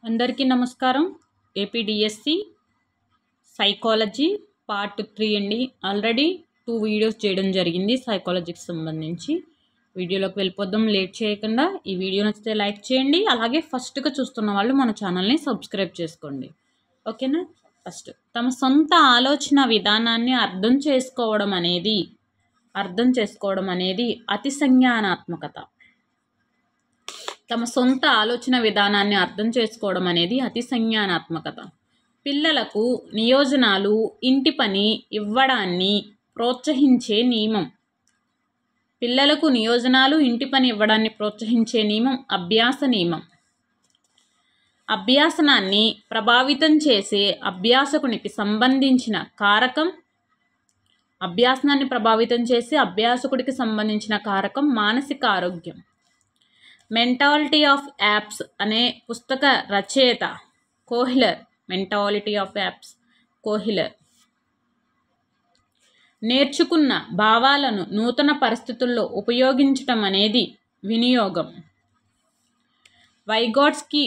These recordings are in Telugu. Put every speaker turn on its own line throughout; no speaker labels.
అందరికీ నమస్కారం. ఏపీడిఎస్సి సైకాలజీ పార్ట్ 3 అండి. ఆల్రెడీ 2 వీడియోస్ చేయడం జరిగింది సైకాలజీకి సంబంధించి. వీడియోలోకి వెళ్ళిపోదాం లేట్ చేయకుండా. ఈ వీడియో నచ్చితే లైక్ చేయండి. అలాగే ఫస్ట్గా చూస్తున్న వాళ్ళు మన ఛానల్ని సబ్స్క్రైబ్ చేసుకోండి. ఓకేనా? ఫస్ట్ తమ సొంత ఆలోచన విధానాన్ని అర్థం చేసుకోవడం అనేది అతి సంజ్ఞానాత్మకత. తమ సొంత ఆలోచన విధానాన్ని అర్థం చేసుకోవడం అనేది అతి సంజ్ఞానాత్మకత. పిల్లలకు నియోజనాలు ఇంటి పని ఇవ్వడాన్ని ప్రోత్సహించే నియమం. పిల్లలకు నియోజనాలు ఇంటి పని ఇవ్వడాన్ని ప్రోత్సహించే నియమం అభ్యాస నియమం. అభ్యాసనాన్ని ప్రభావితం చేసే అభ్యాసకునికి సంబంధించిన కారకం. అభ్యాసనాన్ని ప్రభావితం చేసే అభ్యాసకుడికి సంబంధించిన కారకం మానసిక ఆరోగ్యం. మెంటాలిటీ ఆఫ్ యాప్స్ అనే పుస్తక రచయిత Kohler. Mentality of apps Kohler. నేర్చుకున్న భావాలను నూతన పరిస్థితుల్లో ఉపయోగించటం అనేది వినియోగం. వైగోట్స్కీ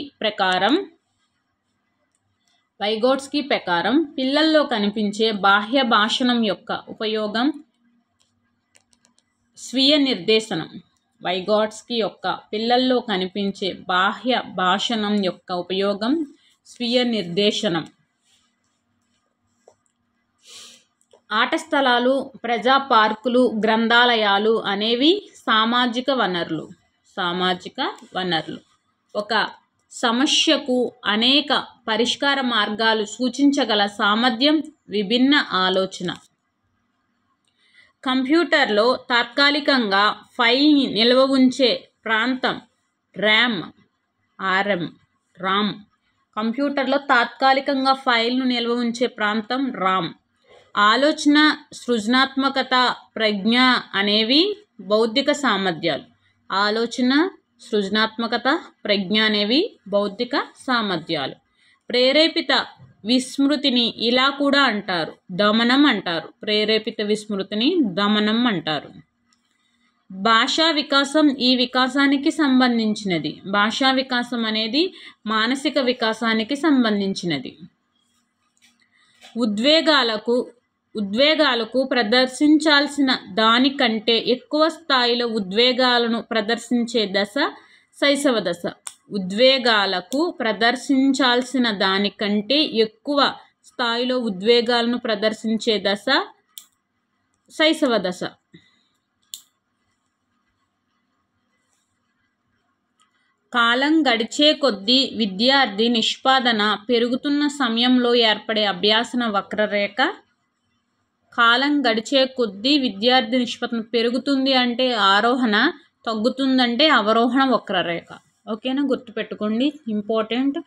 ప్రకారం పిల్లల్లో కనిపించే బాహ్య భాషణం యొక్క ఉపయోగం స్వీయ నిర్దేశనం. వైగోట్స్కీ యొక్క పిల్లల్లో కనిపించే బాహ్య భాషణం యొక్క ఉపయోగం స్వీయ నిర్దేశనం. ఆట స్థలాలు, ప్రజా పార్కులు, గ్రంథాలయాలు అనేవి సామాజిక వనరులు. ఒక సమస్యకు అనేక పరిష్కార మార్గాలు సూచించగల సామర్థ్యం, విభిన్న ఆలోచన. కంప్యూటర్లో తాత్కాలికంగా ఫైల్ని నిల్వ ఉంచే ప్రాంతం రామ్. కంప్యూటర్లో తాత్కాలికంగా ఫైల్ను నిల్వ ఉంచే ప్రాంతం రామ్. ఆలోచన, సృజనాత్మకత, ప్రజ్ఞ అనేవి బౌద్ధిక సామర్థ్యాలు. ఆలోచన, సృజనాత్మకత, ప్రజ్ఞ అనేవి బౌద్ధిక సామర్థ్యాలు. ప్రేరేపిత విస్మృతిని ఇలా కూడా అంటారు, దమనం అంటారు. ప్రేరేపిత విస్మృతిని దమనం అంటారు. భాషా వికాసం ఈ వికాసానికి సంబంధించినది. భాషా వికాసం అనేది మానసిక వికాసానికి సంబంధించినది. ఉద్వేగాలకు ప్రదర్శించాల్సిన దానికంటే ఎక్కువ స్థాయిలో ఉద్వేగాలను ప్రదర్శించే దశ శైశవ దశ. ఉద్వేగాలకు ప్రదర్శించాల్సిన దానికంటే ఎక్కువ స్థాయిలో ఉద్వేగాలను ప్రదర్శించే దశ శైశవ దశ. కాలం గడిచే కొద్దీ విద్యార్థి నిష్పాదన పెరుగుతున్న సమయంలో ఏర్పడే అభ్యాసన వక్రరేఖ. కాలం గడిచే కొద్దీ విద్యార్థి నిష్పాదన పెరుగుతుంది అంటే ఆరోహణ, తగ్గుతుందంటే అవరోహణ వక్రరేఖ. ఓకేనా? గుర్తుపెట్టుకోండి, ఇంపార్టెంట్.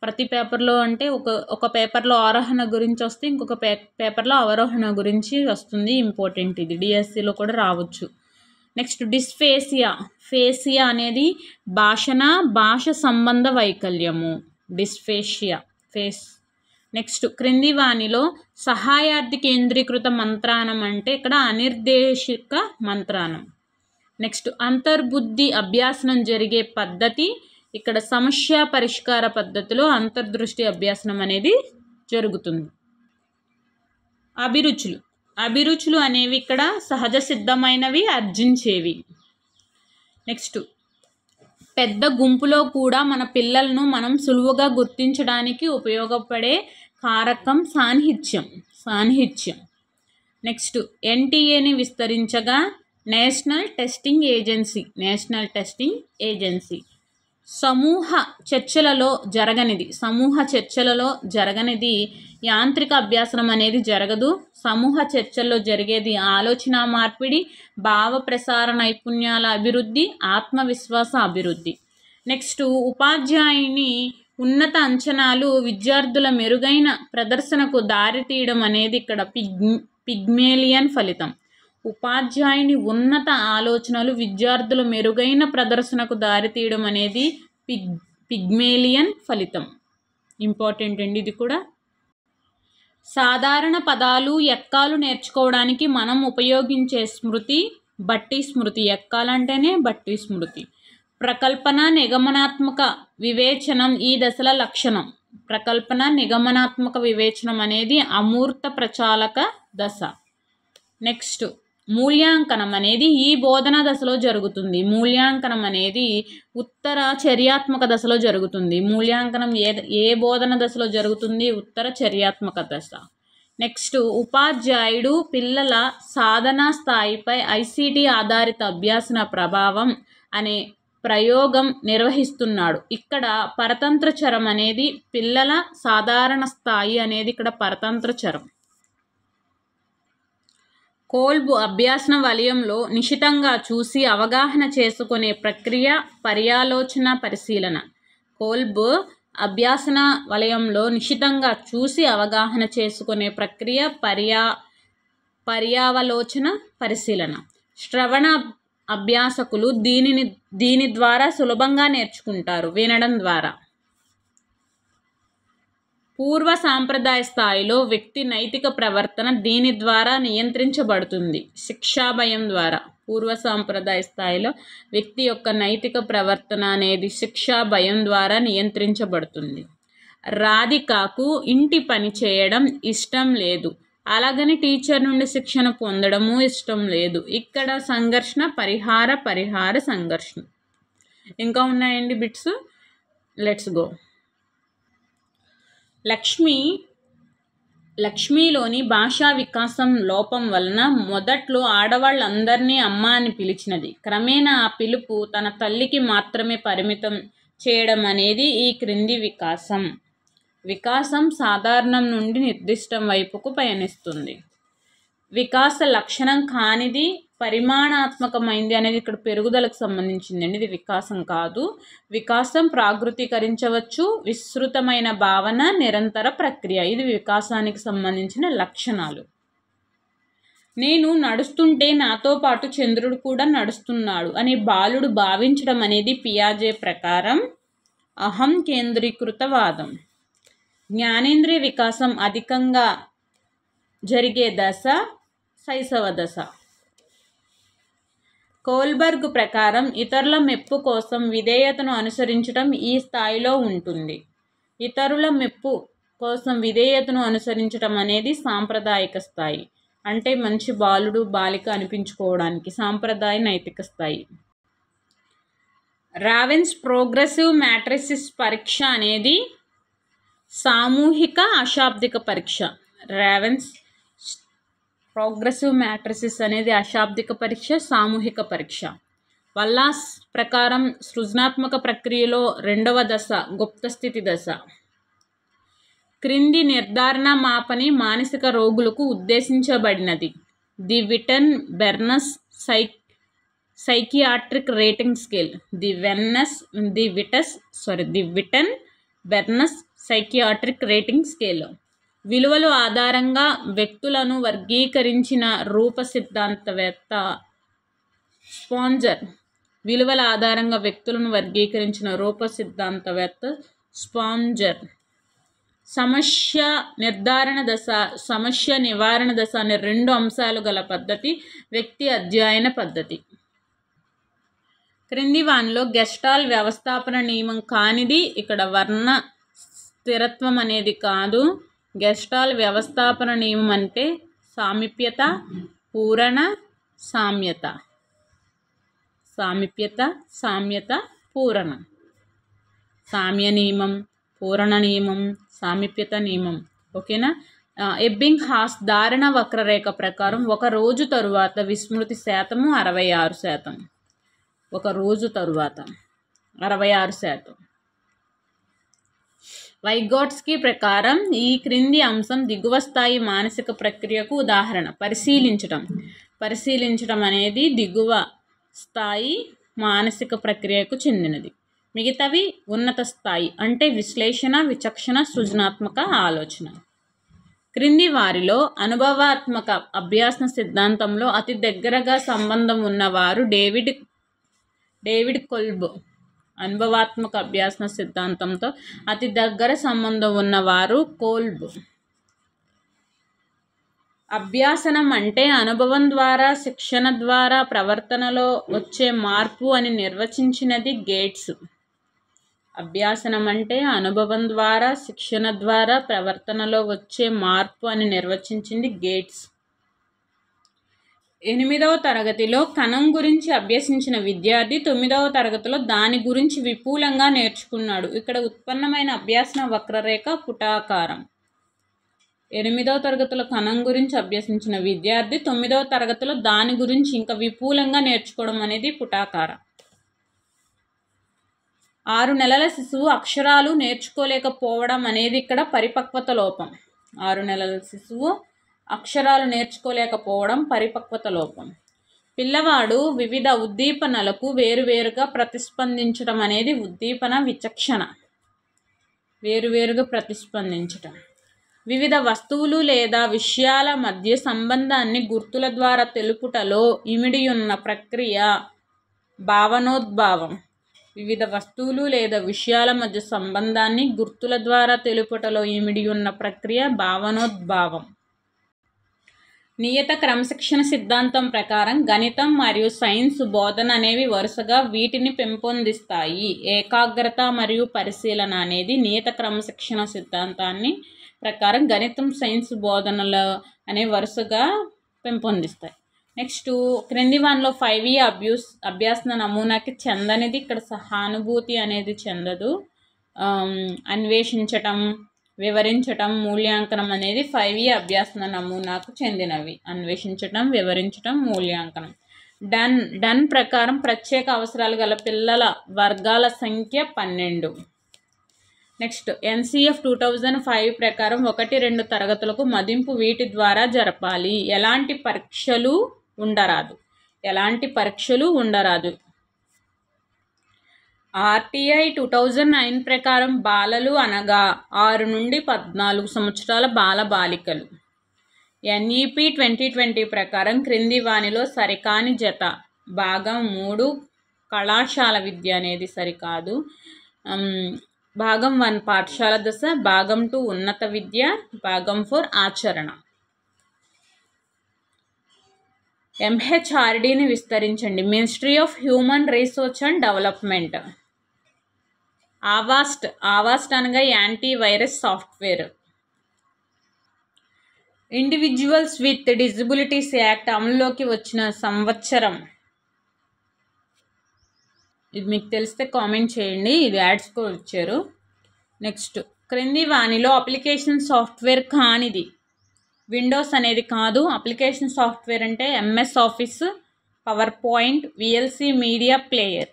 ప్రతి పేపర్లో అంటే ఒక పేపర్లో ఆరోహణ గురించి వస్తే ఇంకొక పేపర్లో అవరోహణ గురించి వస్తుంది. ఇంపార్టెంట్ ఇది. డిఎస్సిలో కూడా రావచ్చు. Next dysphasia. ఫేసియా అనేది భాష సంబంధ వైకల్యము. డిస్ఫేషియా నెక్స్ట్ క్రింది వానిలో సహాయార్థి కేంద్రీకృత మంత్రానం అంటే ఇక్కడ అనిర్దేశిక మంత్రానం. నెక్స్ట్ అంతర్బుద్ధి అభ్యాసనం జరిగే పద్ధతి. ఇక్కడ సమస్య పరిష్కార పద్ధతిలో అంతర్దృష్టి అభ్యాసనం అనేది జరుగుతుంది. అభిరుచులు అనేవి ఇక్కడ సహజ సిద్ధమైనవి, ఆర్జించేవి. నెక్స్ట్ పెద్ద గుంపులో కూడా మన పిల్లలను మనం సులువుగా గుర్తించడానికి ఉపయోగపడే కారకం సాన్నిహిత్యం. నెక్స్ట్ ఎన్టీఏని విస్తరించగా నేషనల్ టెస్టింగ్ ఏజెన్సీ. సమూహ చర్చలలో జరగనిది యాంత్రిక అభ్యాసనం అనేది జరగదు. సమూహ చర్చల్లో జరిగేది ఆలోచన మార్పిడి, భావ ప్రసార నైపుణ్యాల అభివృద్ధి, ఆత్మవిశ్వాస అభివృద్ధి. నెక్స్ట్ ఉపాధ్యాయుని ఉన్నత అంచనాలు విద్యార్థుల మెరుగైన ప్రదర్శనకు దారితీయడం అనేది ఇక్కడ పిగ్మేలియన్ ఫలితం. ఉపాధ్యాయుని ఉన్నత ఆలోచనలు విద్యార్థుల మెరుగైన ప్రదర్శనకు దారితీయడం అనేది పిగ్మేలియన్ ఫలితం. ఇంపార్టెంట్ అండి ఇది కూడా. సాధారణ పదాలు, ఎక్కాలు నేర్చుకోవడానికి మనం ఉపయోగించే స్మృతి బట్టి స్మృతి. ఎక్కాలంటేనే బట్టి స్మృతి. ప్రకల్పన నిగమనాత్మక వివేచనం ఈ దశల లక్షణం. ప్రకల్పన నిగమనాత్మక వివేచనం అనేది అమూర్త ప్రచాలక దశ. నెక్స్ట్ మూల్యాంకనం అనేది ఈ బోధనా దశలో జరుగుతుంది. మూల్యాంకనం అనేది ఉత్తర చర్యాత్మక దశలో జరుగుతుంది. మూల్యాంకనం ఏ బోధన దశలో జరుగుతుంది? ఉత్తర చర్యాత్మక దశ. నెక్స్ట్ ఉపాధ్యాయుడు పిల్లల సాధనా స్థాయిపై ఐసిటి ఆధారిత అభ్యాసన ప్రభావం అనే ప్రయోగం నిర్వహిస్తున్నాడు. ఇక్కడ పరతంత్ర చరం అనేది పిల్లల సాధారణ స్థాయి అనేది ఇక్కడ పరతంత్ర చరం. కోల్బ్ అభ్యాసన వలయంలో నిశితంగా చూసి అవగాహన చేసుకునే ప్రక్రియ పర్యాలోచన పరిశీలన. కోల్బ్ అభ్యాసన వలయంలో నిశితంగా చూసి అవగాహన చేసుకునే ప్రక్రియ పర్యావలోచన పరిశీలన. శ్రవణ అభ్యాసకులు దీని ద్వారా సులభంగా నేర్చుకుంటారు, వినడం ద్వారా. పూర్వ సాంప్రదాయ స్థాయిలో వ్యక్తి నైతిక ప్రవర్తన దీని ద్వారా నియంత్రించబడుతుంది, శిక్షాభయం ద్వారా. పూర్వ సాంప్రదాయ స్థాయిలో వ్యక్తి యొక్క నైతిక ప్రవర్తన అనేది శిక్షాభయం ద్వారా నియంత్రించబడుతుంది. రాధికకు ఇంటి పని చేయడం ఇష్టం లేదు, అలాగని టీచర్ నుండి శిక్షణ పొందడము ఇష్టం లేదు. ఇక్కడ సంఘర్షణ పరిహార సంఘర్షణ. ఇంకా ఉన్నాయండి బిట్స్, లెట్స్ గో. లక్ష్మిలోని భాషా వికాసం లోపం వలన మొదట్లో ఆడవాళ్ళందరినీ అమ్మ అని పిలిచినది. క్రమేణా ఆ పిలుపు తన తల్లికి మాత్రమే పరిమితం చేయడం అనేది ఈ క్రింది వికాసం సాధారణం నుండి నిర్దిష్టం వైపుకు పయనిస్తుంది. వికాస లక్షణం కానిది పరిమాణాత్మకమైంది అనేది ఇక్కడ పెరుగుదలకు సంబంధించిందండి. ఇది వికాసం కాదు. వికాసం ప్రాకృతీకరించవచ్చు, విస్తృతమైన భావన, నిరంతర ప్రక్రియ. ఇది వికాసానికి సంబంధించిన లక్షణాలు. నేను నడుస్తుంటే నాతో పాటు చంద్రుడు కూడా నడుస్తున్నాడు అని బాలుడు భావించడం అనేది పియాజే ప్రకారం అహం కేంద్రీకృతవాదం. జ్ఞానేంద్రియ వికాసం అధికంగా జరిగే దశ శైశవ దశ. కోల్బర్గ్ ప్రకారం ఇతరుల మెప్పు కోసం విధేయతను అనుసరించడం ఈ స్థాయిలో ఉంటుంది. ఇతరుల మెప్పు కోసం విధేయతను అనుసరించడం అనేది సాంప్రదాయిక స్థాయి, అంటే మంచి బాలుడు బాలిక అనిపించుకోవడానికి సాంప్రదాయ నైతిక స్థాయి. రావెన్స్ ప్రోగ్రెసివ్ మ్యాట్రిసిస్ పరీక్ష అనేది సామూహిక అశాబ్దిక పరీక్ష. రావెన్స్ ప్రోగ్రెసివ్ మ్యాట్రిసిస్ అనేది అశాబ్దిక పరీక్ష, సామూహిక పరీక్ష. వల్లాస్ ప్రకారం సృజనాత్మక ప్రక్రియలో రెండవ దశ గుప్త స్థితి దశ. క్రింది నిర్ధారణ మాపని మానసిక రోగులకు ఉద్దేశించబడినది. The Wittenborn psychiatric rating scale. The Wittenborn psychiatric rating scale. విలువల ఆధారంగా వ్యక్తులను వర్గీకరించిన రూప సిద్ధాంతవేత్త స్పాంజర్. విలువల ఆధారంగా వ్యక్తులను వర్గీకరించిన రూప సిద్ధాంతవేత్త స్పాంజర్. సమస్య నిర్ధారణ దశ, సమస్య నివారణ దశ అనే రెండు అంశాలు గల పద్ధతి వ్యక్తి అధ్యయన పద్ధతి. క్రింది వానిలో గెస్టాల్ వ్యవస్థాపన నియమం కానిది. ఇక్కడ వర్ణ స్థిరత్వం అనేది కాదు. గెస్టాల్ వ్యవస్థాపన నియమం అంటే సామీప్యత, పూరణ, సామ్యత. పూరణ. సామ్య నియమం, పూరణ నియమం, సామీప్యత నియమం. ఓకేనా? ఎబ్బింగ్ హాస్ ధారణ వక్రరేఖ ప్రకారం ఒక రోజు తరువాత విస్మృతి శాతము 66%. ఒక రోజు తరువాత 66%. వైగోట్స్కీ ప్రకారం ఈ క్రింది అంశం దిగువ స్థాయి మానసిక ప్రక్రియకు ఉదాహరణ. పరిశీలించడం అనేది దిగువ స్థాయి మానసిక ప్రక్రియకు చెందినది. మిగతావి ఉన్నత స్థాయి, అంటే విశ్లేషణ, విచక్షణ, సృజనాత్మక ఆలోచన. క్రింది వారిలో అనుభవాత్మక అభ్యాసన సిద్ధాంతంలో అతి దగ్గరగా సంబంధం ఉన్నవారు డేవిడ్ కోల్బ్. అనుభవాత్మక అభ్యాసన సిద్ధాంతంతో అతి దగ్గర సంబంధం ఉన్నవారు కోల్బ్. అభ్యాసనం అంటే అనుభవం ద్వారా, శిక్షణ ద్వారా ప్రవర్తనలో వచ్చే మార్పు అని నిర్వచించినది గేట్స్. అభ్యాసనం అంటే అనుభవం ద్వారా, శిక్షణ ద్వారా ప్రవర్తనలో వచ్చే మార్పు అని నిర్వచించింది గేట్స్. 8వ తరగతిలో కణం గురించి అభ్యసించిన విద్యార్థి 9వ తరగతిలో దాని గురించి విపులంగా నేర్చుకున్నాడు. ఇక్కడ ఉత్పన్నమైన అభ్యాసన వక్రరేఖ పుటాకారం. 8వ తరగతిలో కణం గురించి అభ్యసించిన విద్యార్థి 9వ తరగతిలో దాని గురించి ఇంకా విపులంగా నేర్చుకోవడం అనేది పుటాకారం. 6 నెలల శిశువు అక్షరాలు నేర్చుకోలేకపోవడం అనేది ఇక్కడ పరిపక్వత లోపం. 6 నెలల శిశువు అక్షరాలు నేర్చుకోలేకపోవడం పరిపక్వత లోపం. పిల్లవాడు వివిధ ఉద్దీపనలకు వేరువేరుగా ప్రతిస్పందించడం అనేది ఉద్దీపన విచక్షణ. వేరువేరుగా ప్రతిస్పందించటం. వివిధ వస్తువులు లేదా విషయాల మధ్య సంబంధాన్ని గుర్తుల ద్వారా తెలుపుటలో ఇమిడియున్న ప్రక్రియ భావనోద్భావం. వివిధ వస్తువులు లేదా విషయాల మధ్య సంబంధాన్ని గుర్తుల ద్వారా తెలుపుటలో ఇమిడియున్న ప్రక్రియ భావనోద్భావం. నియత క్రమశిక్షణ సిద్ధాంతం ప్రకారం గణితం మరియు సైన్స్ బోధన అనేవి వరుసగా వీటిని పెంపొందిస్తాయి. ఏకాగ్రత మరియు పరిశీలన అనేది నియత క్రమశిక్షణ సిద్ధాంతాన్ని ప్రకారం గణితం, సైన్స్ బోధనలు అనేవి వరుసగా పెంపొందిస్తాయి. నెక్స్ట్ క్రింది వానిలో 5E అభ్యాసన నమూనాకి చెందనిది. ఇక్కడ సహానుభూతి అనేది చెందదు. అన్వేషించటం, వివరించటం, మూల్యాంకనం అనేది 5E అభ్యాసన నమూనాకు చెందినవి. అన్వేషించటం, వివరించటం, మూల్యాంకనం. డన్ ప్రకారం ప్రత్యేక అవసరాలు గల పిల్లల వర్గాల సంఖ్య 12. నెక్స్ట్ NCF 2005 ప్రకారం 1-2 తరగతులకు మదింపు వీటి ద్వారా జరపాలి. ఎలాంటి పరీక్షలు ఉండరాదు. RTI 2009 ప్రకారం బాలలు అనగా 6 నుండి 14 సంవత్సరాల బాలబాలికలు. NEP 2020 ప్రకారం క్రింది వానిలో సరికాని జత. భాగం 3 కళాశాల విద్య అనేది సరికాదు. భాగం 1 పాఠశాల దశ, భాగం 2 ఉన్నత విద్య, భాగం 4 ఆచరణ. MHRDని విస్తరించండి. Ministry of human resource and development. Avast అనగా anti virus software. Individuals with disabilities act అమలులోకి వచ్చిన సంవత్సరం. ఇది మీకు తెలిస్తే కామెంట్ చేయండి. ఇది యాడ్స్ కూడా ఇచ్చారు. నెక్స్ట్ క్రింది వానిలో అప్లికేషన్ సాఫ్ట్వేర్ కానిది. విండోస్ అనేది కాదు. అప్లికేషన్ సాఫ్ట్వేర్ అంటే MS office, power point, VLC media player.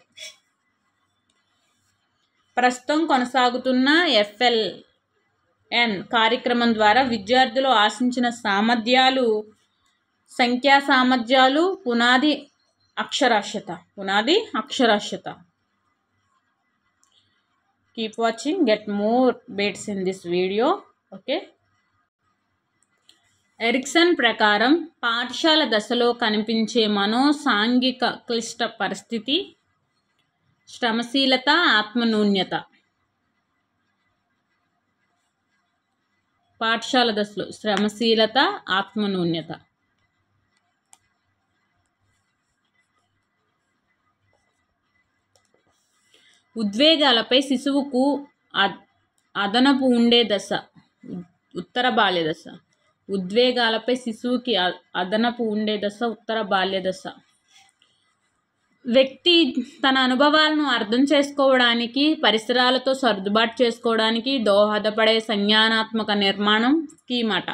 ప్రస్తుతం కొనసాగుతున్న FLN కార్యక్రమం ద్వారా విద్యార్థులు ఆశించిన సామర్థ్యాలు, సంఖ్యా సామర్థ్యాలు, పునాది అక్షరాస్యత. Keep watching, get more bets in this video. Okay. Erikson ప్రకారం పాఠశాల దశలో కనిపించే మనోసాంఘిక క్లిష్ట పరిస్థితి శ్రమశీలత, ఆత్మన్యూన్యత. పాఠశాల దశలో శ్రమశీలత, ఆత్మన్యూన్యత. ఉద్వేగాలపై శిశువుకు అదనపు ఉండే దశ ఉత్తర బాల్య దశ. ఉద్వేగాలపై శిశువుకి అదనపు ఉండే దశ ఉత్తర బాల్య దశ. వ్యక్తి తన అనుభవాలను అర్థం చేసుకోవడానికి, పరిసరాలతో సర్దుబాటు చేసుకోవడానికి దోహదపడే సంజ్ఞానాత్మక నిర్మాణం స్కీమాట.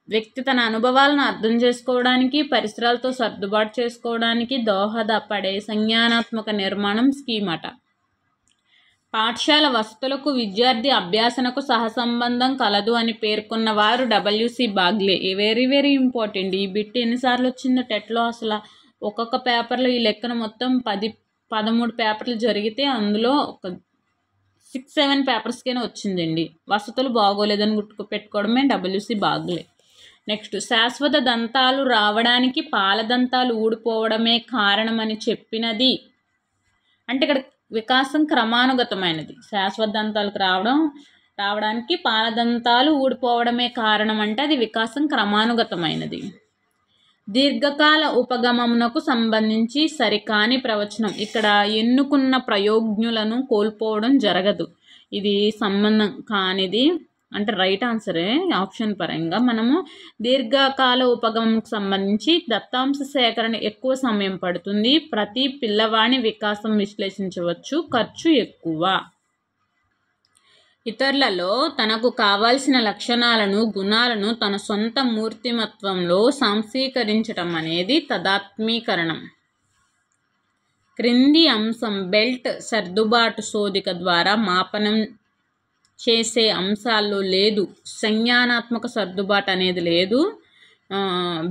వ్యక్తి తన అనుభవాలను అర్థం చేసుకోవడానికి, పరిసరాలతో సర్దుబాటు చేసుకోవడానికి దోహదపడే సంజ్ఞానాత్మక నిర్మాణం స్కీమాట. పాఠశాల వసతులకు విద్యార్థి అభ్యాసనకు సహసంబంధం కలదు అని పేర్కొన్న వారు WC Bagley. Very very important. ఈ బిట్ ఎన్నిసార్లు వచ్చిందో టెట్లో అసలు ఒక్కొక్క పేపర్లో ఈ లెక్కన మొత్తం 10-13 పేపర్లు జరిగితే అందులో ఒక 6-7 పేపర్స్కైనా వచ్చిందండి. వసతులు బాగోలేదని గుర్తుపెట్టుకోవడమే WC బాగ్లే. నెక్స్ట్ శాశ్వత దంతాలు రావడానికి పాలదంతాలు ఊడిపోవడమే కారణమని చెప్పినది. అంటే ఇక్కడ వికాసం క్రమానుగతమైనది. శాశ్వత దంతాలకు రావడం రావడానికి పాలదంతాలు ఊడిపోవడమే కారణం అంటే అది వికాసం క్రమానుగతమైనది. దీర్ఘకాల ఉపగమమునకు సంబంధించి సరికాని ప్రవచనం. ఇక్కడ ఎన్నుకున్న ప్రయోజ్ఞులను కోల్పోవడం జరగదు. ఇది సంబంధం కానిది అంటే రైట్ ఆన్సరే ఆప్షన్ పరంగా. మనము దీర్ఘకాల ఉపగమంకు సంబంధించి దత్తాంశ సేకరణ ఎక్కువ సమయం పడుతుంది. ప్రతి పిల్లవాడి వికాసం విశ్లేషించవచ్చు, ఖర్చు ఎక్కువ. ఇతరులలో తనకు కావాల్సిన లక్షణాలను, గుణాలను తన సొంత మూర్తిమత్వంలో సంశీకరించటం అనేది తదాత్మీకరణం. క్రింది అంశం బెల్ట్ సర్దుబాటు శోధిక ద్వారా మాపనం చేసే అంశాల్లో లేదు. సంజ్ఞానాత్మక సర్దుబాటు అనేది లేదు.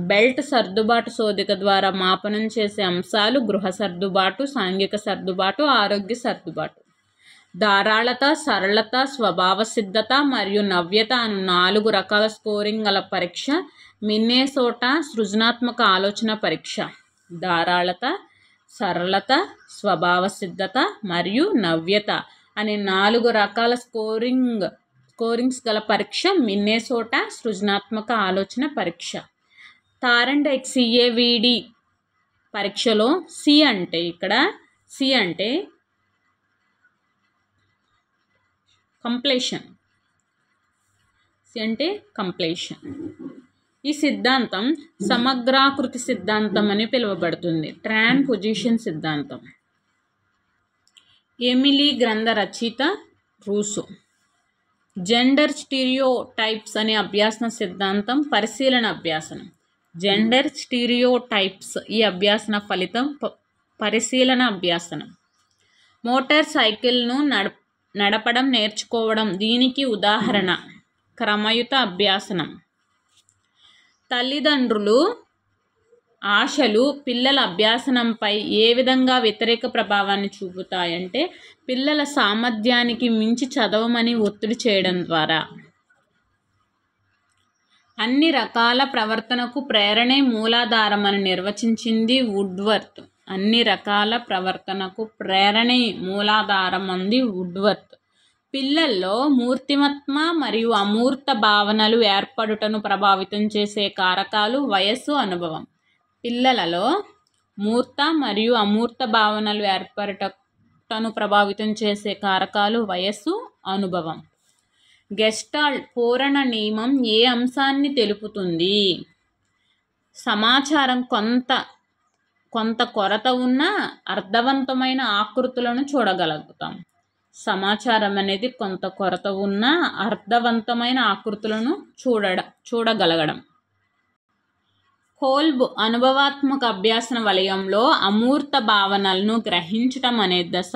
బెల్ట్ సర్దుబాటు శోధిక ద్వారా మాపనం చేసే అంశాలు గృహ సర్దుబాటు, సాంఘిక సర్దుబాటు, ఆరోగ్య సర్దుబాటు. ధారాళత, సరళత, స్వభావ సిద్ధత మరియు నవ్యత అను 4 రకాల స్కోరింగ్ గల పరీక్ష మిన్నెసోటా సృజనాత్మక ఆలోచన పరీక్ష. ధారాళత, సరళత, స్వభావ సిద్ధత మరియు నవ్యత అనే 4 రకాల స్కోరింగ్స్ గల పరీక్ష మిన్నెసోటా సృజనాత్మక ఆలోచన పరీక్ష. థారెండైక్ CAVD పరీక్షలో సి అంటే కంప్లీషన్. ఈ సిద్ధాంతం సమగ్రాకృతి సిద్ధాంతం అని పిలువబడుతుంది. ట్రాన్స్పోజిషన్ సిద్ధాంతం. ఎమిలీ గ్రంథ రచయిత రూసో. జెండర్ స్టీరియోటైప్స్ అనే అభ్యాసన సిద్ధాంతం పరిశీలన అభ్యాసనం. జెండర్ స్టీరియోటైప్స్ ఈ అభ్యాసన ఫలితం పరిశీలన అభ్యాసనం. మోటార్ సైకిల్ను నడపడం నేర్చుకోవడం దీనికి ఉదాహరణ. క్రమయుత అభ్యాసనం. తల్లిదండ్రులు ఆశలు పిల్లల అభ్యాసనంపై ఏ విధంగా వ్యతిరేక ప్రభావాన్ని చూపుతాయంటే పిల్లల సామర్థ్యానికి మించి చదవమని ఒత్తిడి చేయడం ద్వారా. అన్ని రకాల ప్రవర్తనకు ప్రేరణే మూలాధారం అని నిర్వచించింది వుడ్వర్త్. అన్ని రకాల ప్రవర్తనకు ప్రేరణే మూలాధారం అంది వుడ్వర్త్. పిల్లల్లో మూర్తిమత్వ మరియు అమూర్త భావనలు ఏర్పడుటను ప్రభావితం చేసే కారకాలు వయస్సు, అనుభవం. పిల్లలలో మూర్త మరియు అమూర్త భావనలు ఏర్పడుటను ప్రభావితం చేసే కారకాలు వయస్సు, అనుభవం. గెస్టాల్ట్ పూరణ నియమం ఏ అంశాన్ని తెలుపుతుంది? సమాచారం కొంత కొరత ఉన్న అర్థవంతమైన ఆకృతులను చూడగలుగుతాం. సమాచారం అనేది కొంత కొరత ఉన్న అర్థవంతమైన ఆకృతులను చూడగలగడం. కోల్బ్ అనుభవాత్మక అభ్యాసన వలయంలో అమూర్త భావనలను గ్రహించటం అనే దశ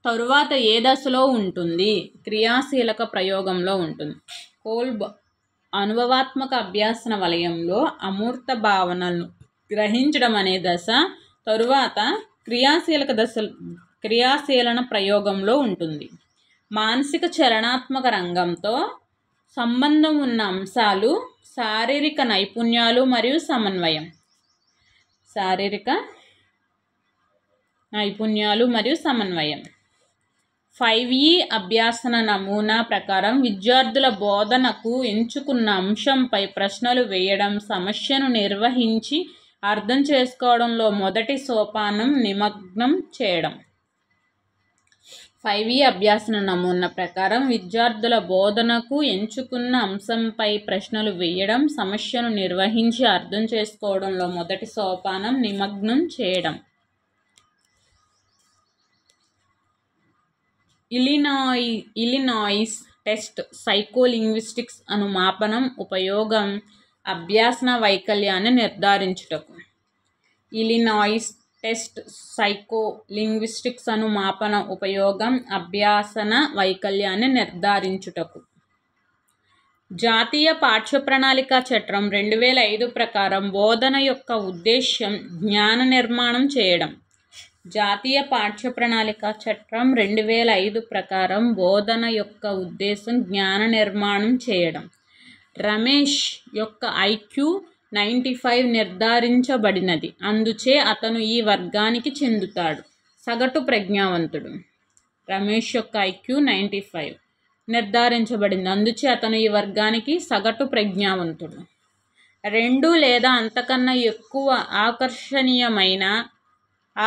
తరువాత ఏ దశలో ఉంటుంది? క్రియాశీలక ప్రయోగంలో ఉంటుంది. కోల్బ్ అనుభవాత్మక అభ్యాసన వలయంలో అమూర్త భావనలను గ్రహించడం అనే దశ తరువాత క్రియాశీలన ప్రయోగంలో ఉంటుంది. మానసిక చలనాత్మక రంగంతో సంబంధం ఉన్న అంశాలు శారీరక నైపుణ్యాలు మరియు సమన్వయం. శారీరక నైపుణ్యాలు మరియు సమన్వయం. 5E అభ్యాసన నమూనా ప్రకారం విద్యార్థుల బోధనకు ఎంచుకున్న అంశంపై ప్రశ్నలు వేయడం, సమస్యను నిర్వహించి అర్థం చేసుకోవడంలో మొదటి సోపానం నిమగ్నం చేయడం. 5E అభ్యాసన నమూనా ప్రకారం విద్యార్థుల బోధనకు ఎంచుకున్న అంశంపై ప్రశ్నలు వేయడం, సమస్యను నిర్వహించి అర్థం చేసుకోవడంలో మొదటి సోపానం నిమగ్నం చేయడం. ఇలినాయిస్ టెస్ట్ సైకోలింగ్విస్టిక్స్ అను మాపనం ఉపయోగం అభ్యాసన వైకల్యాన్ని నిర్ధారించుటకు. ఇలినాయిస్ టెస్ట్ సైకోలింగ్విస్టిక్స్ అను మాపన ఉపయోగం అభ్యాసన వైకల్యాన్ని నిర్ధారించుటకు. జాతీయ పాఠ్య ప్రణాళిక చట్టం 2005 ప్రకారం బోధన యొక్క ఉద్దేశ్యం జ్ఞాన నిర్మాణం చేయడం. జాతీయ పాఠ్య ప్రణాళిక చట్టం 2005 ప్రకారం బోధన యొక్క ఉద్దేశం జ్ఞాన నిర్మాణం చేయడం. రమేష్ యొక్క IQ 95 నిర్ధారించబడినది, అందుచే అతను ఈ వర్గానికి చెందుతాడు. సగటు ప్రజ్ఞావంతుడు. రమేష్ యొక్క IQ 95. నిర్ధారించబడింది. అందుచే అతను ఈ వర్గానికి సగటు ప్రజ్ఞావంతుడు. 2 లేదా అంతకన్నా ఎక్కువ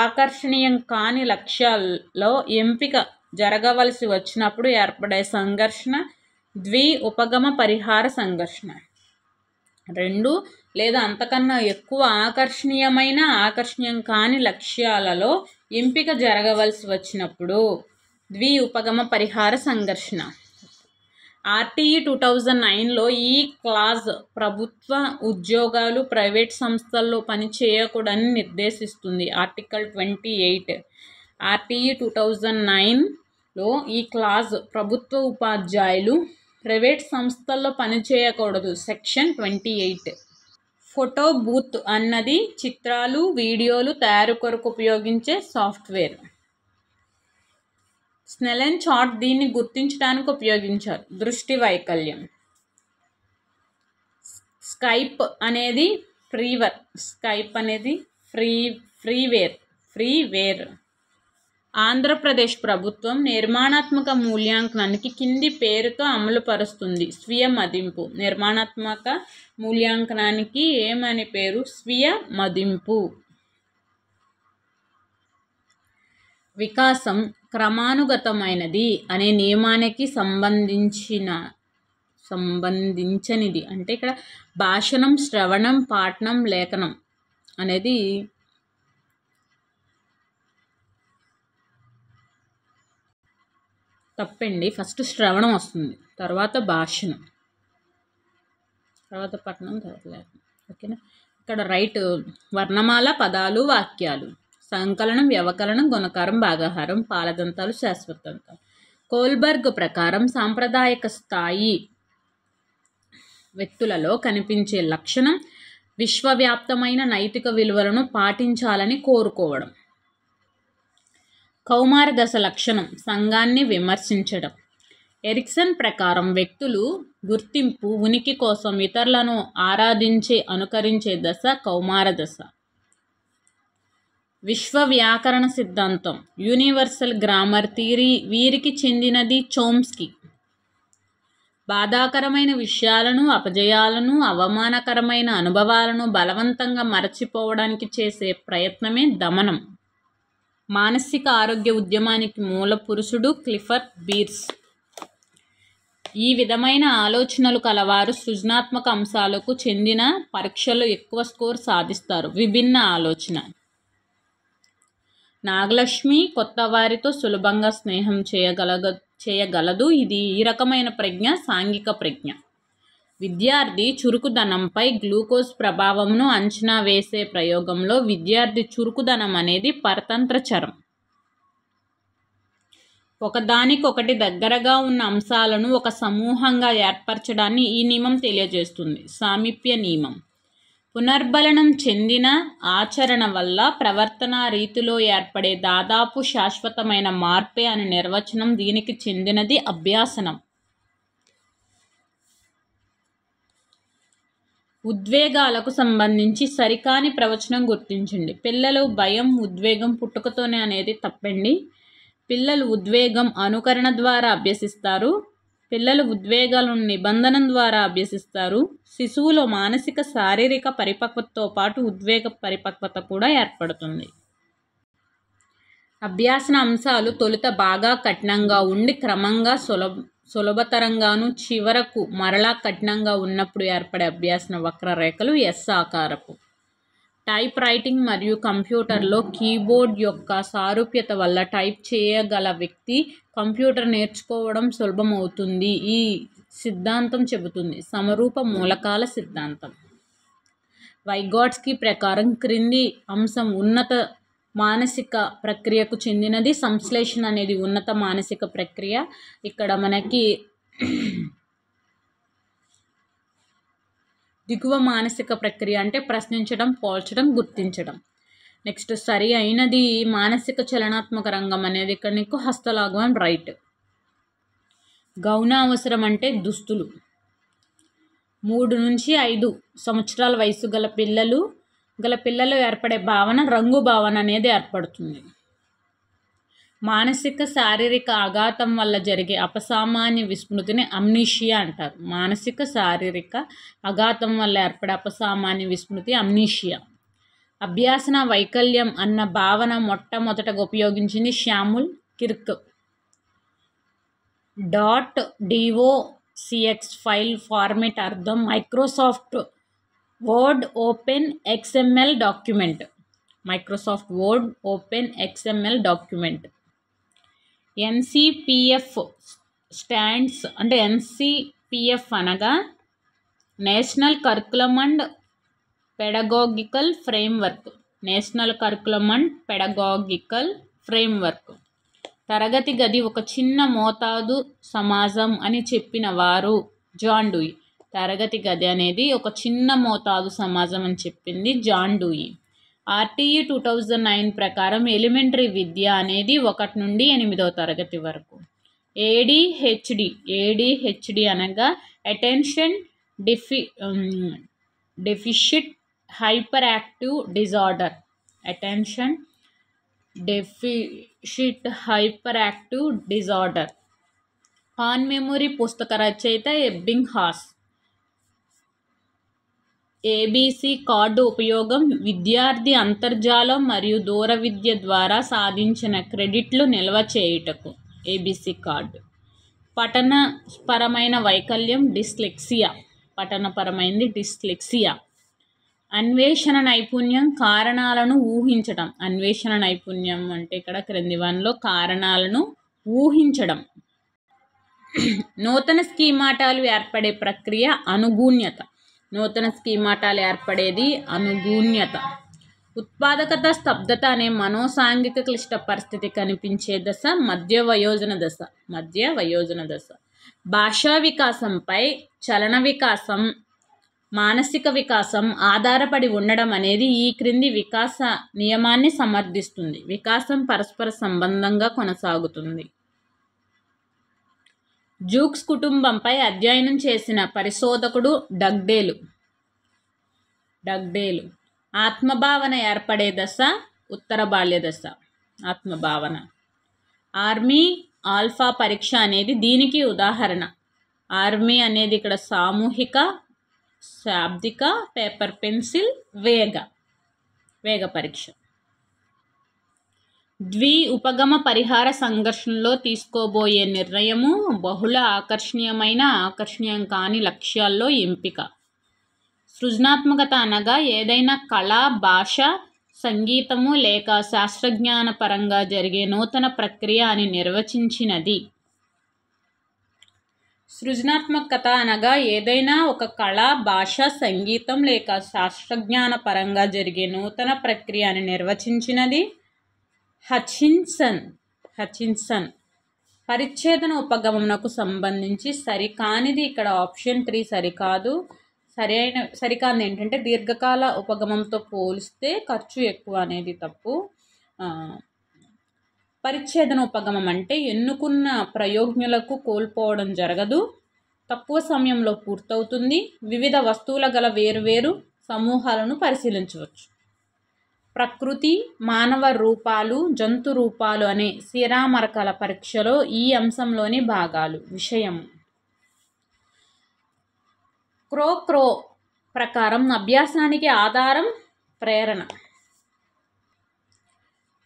ఆకర్షణీయం కాని లక్ష్యాల్లో ఎంపిక జరగవలసి వచ్చినప్పుడు ఏర్పడే సంఘర్షణ ఉపగమ పరిహార సంఘర్షణ. 2 లేదా అంతకన్నా ఎక్కువ ఆకర్షణీయం కాని లక్ష్యాలలో ఎంపిక జరగవలసి వచ్చినప్పుడు ఉపగమ పరిహార సంఘర్షణ. ఆర్టీఈ 2009లో ఈ క్లాజ్ ప్రభుత్వ ఉద్యోగాలు ప్రైవేట్ సంస్థల్లో పనిచేయకూడదని నిర్దేశిస్తుంది. ఆర్టికల్ 28 ఆర్టీఈ 2009లో ఈ క్లాజ్ ప్రభుత్వ ఉపాధ్యాయులు ప్రైవేట్ సంస్థల్లో పనిచేయకూడదు. సెక్షన్ 28. ఫోటో బూత్ అన్నది చిత్రాలు, వీడియోలు తయారు కొరకు ఉపయోగించే సాఫ్ట్వేర్. స్నెల్లెన్ చార్ట్ దీన్ని గుర్తించడానికి ఉపయోగించారు. దృష్టి వైకల్యం. స్కైప్ అనేది ఫ్రీవేర్. ఆంధ్రప్రదేశ్ ప్రభుత్వం నిర్మాణాత్మక మూల్యాంకనానికి కింది పేరుతో అమలుపరుస్తుంది. స్వీయ మదింపు. నిర్మాణాత్మక మూల్యాంకనానికి ఏమని పేరు? స్వీయ మదింపు. వికాసం క్రమానుగతమైనది అనే నియమానికి సంబంధించనిది. అంటే ఇక్కడ భాషణం, శ్రవణం, పాఠనం, లేఖనం అనేది తప్పండి. ఫస్ట్ శ్రవణం వస్తుంది, తర్వాత భాషణం, తర్వాత పఠనం, తర్వాత లేఖనం. ఓకేనా? ఇక్కడ రైట్ వర్ణమాల, పదాలు, వాక్యాలు, సంకలనం, వ్యవకలనం, గుణకారం, భాగాహారం, పాలదంతాలు, శాశ్వతంతాలు. కోల్బర్గ్ ప్రకారం సాంప్రదాయక స్థాయి వ్యక్తులలో కనిపించే లక్షణం విశ్వవ్యాప్తమైన నైతిక విలువలను పాటించాలని కోరుకోవడం. కౌమార దశ లక్షణం సంఘాన్ని విమర్శించడం. ఎరిక్సన్ ప్రకారం వ్యక్తులు గుర్తింపు, ఉనికి కోసం ఇతరులను అనుకరించే దశ కౌమార దశ. విశ్వ వ్యాకరణ సిద్ధాంతం యూనివర్సల్ గ్రామర్ థియరీ వీరికి చెందినది. చోమ్స్కీ బాధాకరమైన విషయాలను, అపజయాలను, అవమానకరమైన అనుభవాలను బలవంతంగా మరచిపోవడానికి చేసే ప్రయత్నమే దమనం. మానసిక ఆరోగ్య ఉద్యమానికి మూల పురుషుడు క్లిఫర్డ్ బీర్స్. ఈ విధమైన ఆలోచనలు కలవారు సృజనాత్మక అంశాలకు చెందిన పరీక్షల్లో ఎక్కువ స్కోర్ సాధిస్తారు. విభిన్న ఆలోచన. నాగలక్ష్మి కొత్త వారితో సులభంగా స్నేహం చేయగలదు. ఈ రకమైన ప్రజ్ఞ సాంఘిక ప్రజ్ఞ. విద్యార్థి చురుకుదనంపై గ్లూకోజ్ ప్రభావమును అంచనా వేసే ప్రయోగంలో విద్యార్థి చురుకుదనం అనేది పరతంత్ర చరం. ఒకదానికొకటి దగ్గరగా ఉన్న అంశాలను ఒక సమూహంగా ఏర్పరచడాన్ని ఈ నియమం తెలియజేస్తుంది. సామీప్య నియమం. పునర్బలనం చెందిన ఆచరణ వల్ల ప్రవర్తనా రీతిలో ఏర్పడే దాదాపు శాశ్వతమైన మార్పే అనే నిర్వచనం దీనికి చెందినది. అభ్యాసనం. ఉద్వేగాలకు సంబంధించి సరికాని ప్రవచనం గుర్తించండి. పిల్లలు భయం, ఉద్వేగం పుట్టుకతోనే అనేది తప్పండి. పిల్లలు ఉద్వేగం అనుకరణ ద్వారా అభ్యసిస్తారు. పిల్లలు ఉద్వేగాలను నిబంధన ద్వారా అభ్యసిస్తారు. శిశువులో మానసిక, శారీరక పరిపక్వతతో పాటు ఉద్వేగ పరిపక్వత కూడా ఏర్పడుతుంది. అభ్యాసన అంశాలు తొలుత బాగా కఠినంగా ఉండి క్రమంగా సులభతరంగాను, చివరకు మరలా కఠినంగా ఉన్నప్పుడు ఏర్పడే అభ్యాసన వక్రరేఖలు ఎస్ ఆకారపు. టైప్ రైటింగ్ మరియు కంప్యూటర్లో కీబోర్డ్ యొక్క సారూప్యత వల్ల టైప్ చేయగల వ్యక్తి కంప్యూటర్ నేర్చుకోవడం సులభమవుతుంది ఈ సిద్ధాంతం చెబుతుంది. సమరూప మూలకాల సిద్ధాంతం. వైగాట్స్కీ ప్రకారం క్రింది అంశం ఉన్నత మానసిక ప్రక్రియకు చెందినది. సంశ్లేషణ అనేది ఉన్నత మానసిక ప్రక్రియ. ఇక్కడ మనకి దిగువ మానసిక ప్రక్రియ అంటే ప్రశ్నించడం, పోల్చడం, గుర్తించడం. నెక్స్ట్ సరి అయినది మానసిక చలనాత్మక రంగం అనేది ఇక్కడ నీకు హస్తలాఘవం రైట్. గౌణ అవసరం అంటే దుస్తులు. 3 నుంచి 5 సంవత్సరాల వయసు గల పిల్లలు ఏర్పడే భావన రంగు భావన అనేది ఏర్పడుతుంది. మానసిక శారీరక ఆఘాతం వల్ల జరిగే అపసామాన్య విస్మృతిని అమ్నీషియా అంటారు. మానసిక శారీరక ఆఘాతం వల్ల ఏర్పడే అపసామాన్య విస్మృతి అమ్నీషియా. అభ్యాసన వైకల్యం అన్న భావన మొట్టమొదటగా ఉపయోగించింది Samuel Kirk. .docx file format అర్థం Microsoft Word open XML document. Microsoft Word open XML document. NCPF stands అంటే NCPF అనగా national curriculum and pedagogical framework. National curriculum and pedagogical framework. తరగతి గది ఒక చిన్న మోతాదు సమాజం అని చెప్పిన వారు జాన్ డూయి. తరగతి గది అనేది ఒక చిన్న మోతాదు సమాజం అని చెప్పింది జాన్ డూయి. RTE 2009 ప్రకారం ఎలిమెంటరీ విద్య అనేది 1 నుండి 8వ తరగతి వరకు. ADHD అనగా attention deficit hyper active disorder. Attention deficit hyper active disorder. On memory పుస్తక రచయిత ఎబ్బింగ్హాస్. ABC కార్డు ఉపయోగం విద్యార్థి అంతర్జాలం మరియు దూర విద్య ద్వారా సాధించిన క్రెడిట్లు నిల్వ చేయుటకు. ABC card. పఠనపరమైన వైకల్యం డిస్లెక్సియా. పఠనపరమైనది డిస్లెక్సియా. అన్వేషణ నైపుణ్యం కారణాలను ఊహించడం. అన్వేషణ నైపుణ్యం అంటే ఇక్కడ క్రింది వానిలో కారణాలను ఊహించడం. నూతన స్కీమాటాలు ఏర్పడే ప్రక్రియ అనుగూణ్యత. నూతన స్కీమాటాలు ఏర్పడేది అనుగూణ్యత. ఉత్పాదకత స్తబ్దత అనే మనోసాంఘిక క్లిష్ట పరిస్థితి కనిపించే దశ మధ్య వయోజన దశ. మధ్య వయోజన దశ. భాషా వికాసంపై చలన వికాసం, మానసిక వికాసం ఆధారపడి ఉండడం అనేది ఈ క్రింది వికాస నియమాన్ని సమర్థిస్తుంది. వికాసం పరస్పర సంబంధంగా కొనసాగుతుంది. జూక్స్ కుటుంబంపై అధ్యయనం చేసిన పరిశోధకుడు డగ్డేలు. ఆత్మభావన ఏర్పడే దశ ఉత్తర బాల్య దశ. ఆత్మభావన. ఆర్మీ ఆల్ఫా పరీక్ష అనేది దీనికి ఉదాహరణ. ఆర్మీ అనేది ఇక్కడ సామూహిక, శాబ్దిక, పేపర్ పెన్సిల్, వేగ పరీక్ష. ఉపగమ పరిహార సంఘర్షణలో తీసుకోబోయే నిర్ణయము బహుళ ఆకర్షణీయం కాని లక్ష్యాల్లో ఎంపిక. సృజనాత్మకత అనగా ఏదైనా కళ, భాష, సంగీతము లేక శాస్త్రజ్ఞాన పరంగా జరిగే నూతన ప్రక్రియ అని నిర్వచించినది. సృజనాత్మకత అనగా ఏదైనా ఒక కళ, భాష, సంగీతం లేక శాస్త్రజ్ఞాన పరంగా జరిగే నూతన ప్రక్రియ అని నిర్వచించినది. హచిన్సన్. పరిచ్ఛేదన ఉపగమనకు సంబంధించి సరికానిది ఇక్కడ ఆప్షన్ 3 సరికాదు. సరికానిది ఏంటంటే దీర్ఘకాల ఉపగమంతో పోలిస్తే ఖర్చు ఎక్కువ అనేది తప్పు. పరిచ్ఛేదన ఉపగమం అంటే ఎన్నుకున్న ప్రయోజ్ఞులకు కోల్పోవడం జరగదు, తక్కువ సమయంలో పూర్తవుతుంది, వివిధ వస్తువుల గల వేరువేరు సమూహాలను పరిశీలించవచ్చు. ప్రకృతి, మానవ రూపాలు, జంతు రూపాలు అనే శిరామరకాల పరీక్షలో ఈ అంశంలోని భాగాలు. విషయం. క్రో ప్రకారం అభ్యాసానికి ఆధారం ప్రేరణ.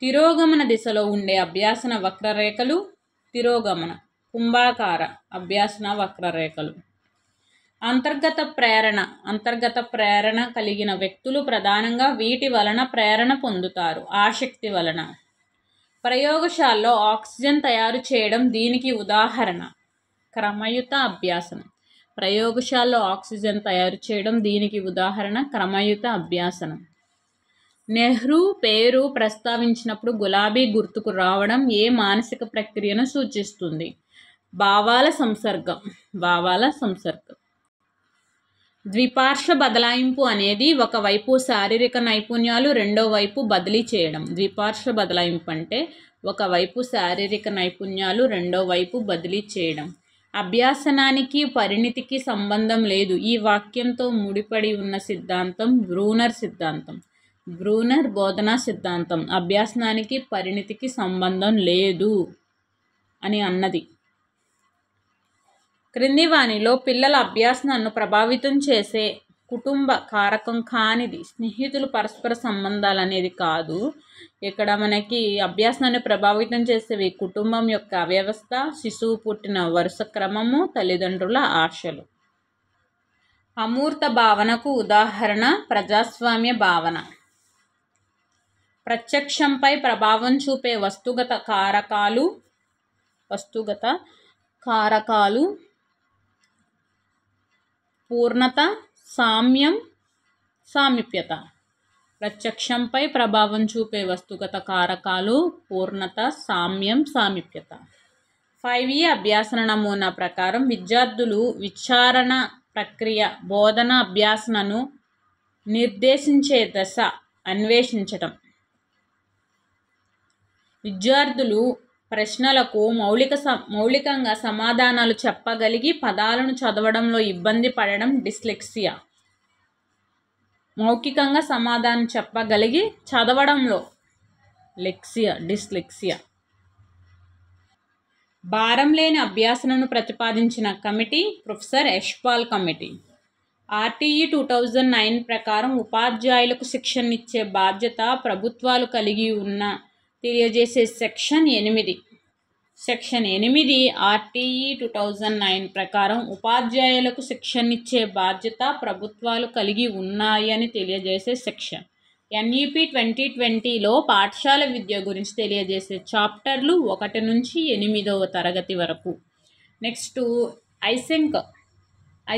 తిరోగమన దిశలో ఉండే అభ్యాసన వక్రరేఖలు. తిరోగమన కుంభాకార అభ్యాసన వక్రరేఖలు. అంతర్గత ప్రేరణ కలిగిన వ్యక్తులు ప్రధానంగా వీటి వలన ప్రేరణ పొందుతారు. ఆసక్తి వలన. ప్రయోగశాలలో ఆక్సిజన్ తయారు చేయడం దీనికి ఉదాహరణ. క్రమయుత అభ్యాసనం. ప్రయోగశాలలో ఆక్సిజన్ తయారు చేయడం దీనికి ఉదాహరణ క్రమయుత అభ్యాసనం. నెహ్రూ పేరు ప్రస్తావించినప్పుడు గులాబీ గుర్తుకు రావడం ఏ మానసిక ప్రక్రియను సూచిస్తుంది? భావాల సంసర్గం. ద్విపార్శ్వ బదలాయింపు అనేది ఒకవైపు శారీరక నైపుణ్యాలు, రెండో వైపు బదిలీ చేయడం. ద్విపార్శ్వ బదలాయింపు అంటే ఒకవైపు శారీరక నైపుణ్యాలు, రెండో వైపు బదిలీ చేయడం. అభ్యాసనానికి పరిణితికి సంబంధం లేదు. ఈ వాక్యంతో ముడిపడి ఉన్న సిద్ధాంతం బ్రూనర్ సిద్ధాంతం. బ్రూనర్ బోధనా సిద్ధాంతం అభ్యాసనానికి పరిణితికి సంబంధం లేదు అని అన్నది. క్రింది వానిలో పిల్లల అభ్యాసనాన్ని ప్రభావితం చేసే కుటుంబ కారకం కానిది. స్నేహితులు పరస్పర సంబంధాలు అనేది కాదు. ఇక్కడ మనకి అభ్యాసనాన్ని ప్రభావితం చేసేవి కుటుంబం యొక్క వ్యవస్థ, శిశువు పుట్టిన వరుస క్రమము, తల్లిదండ్రుల ఆశలు. అమూర్త భావనకు ఉదాహరణ ప్రజాస్వామ్య భావన. ప్రత్యక్షంపై ప్రభావం చూపే వస్తుగత కారకాలు పూర్ణత, సామ్యం, సామీప్యత. ప్రత్యక్షంపై ప్రభావం చూపే వస్తుగత కారకాలు పూర్ణత, సామ్యం, సామీప్యత. 5E అభ్యాసన నమూనా ప్రకారం విద్యార్థులు విచారణ ప్రక్రియ బోధన అభ్యాసనను నిర్దేశించే దశ అన్వేషించటం. విద్యార్థులు ప్రశ్నలకు మౌలికంగా సమాధానాలు చెప్పగలిగి పదాలను చదవడంలో ఇబ్బంది పడడం డిస్లెక్సియా. మౌఖికంగా సమాధానం చెప్పగలిగి చదవడంలో డిస్లెక్సియా. భారం లేని అభ్యాసనను ప్రతిపాదించిన committee professor Yashpal committee. RTE 2009 ప్రకారం ఉపాధ్యాయులకు శిక్షణనిచ్చే బాధ్యత ప్రభుత్వాలు కలిగి ఉన్న తెలియజేసే సెక్షన్ 8. RTE 2009 ప్రకారం ఉపాధ్యాయులకు శిక్షణనిచ్చే బాధ్యత ప్రభుత్వాలు కలిగి ఉన్నాయి అని తెలియజేసే సెక్షన్. NEP 2020లో పాఠశాల విద్య గురించి తెలియజేసే చాప్టర్లు 1 నుంచి 8వ తరగతి వరకు. నెక్స్ట్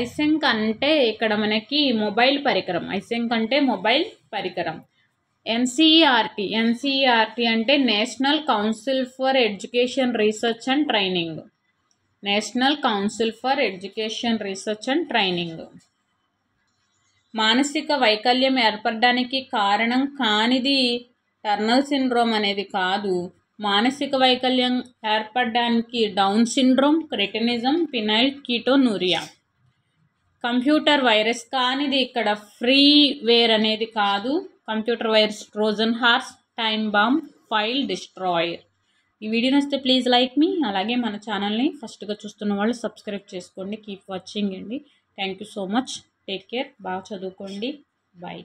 ఐసెంక్ అంటే ఇక్కడ మనకి మొబైల్ పరికరం. NCERT అంటే national council for education research and training. మానసిక వైకల్యం ఏర్పడడానికి కారణం కానిది టర్నర్ సిండ్రోమ్ అనేది కాదు. మానసిక వైకల్యం ఏర్పడడానికి down syndrome, cretinism, phenyl ketonuria. Computer virus కానిది ఇక్కడ ఫ్రీవేర్ అనేది కాదు. Computer virus, Trojan horse, time bomb, file destroyer. ఈ వీడియో నచ్చితే ప్లీజ్ లైక్ మీ. అలాగే మన ఛానల్ని ఫస్ట్గా చూస్తున్న వాళ్ళు సబ్స్క్రైబ్ చేసుకోండి. కీప్ వాచింగ్ అండి. Thank you so much. Take care. బాగా చదువుకోండి. బాయ్.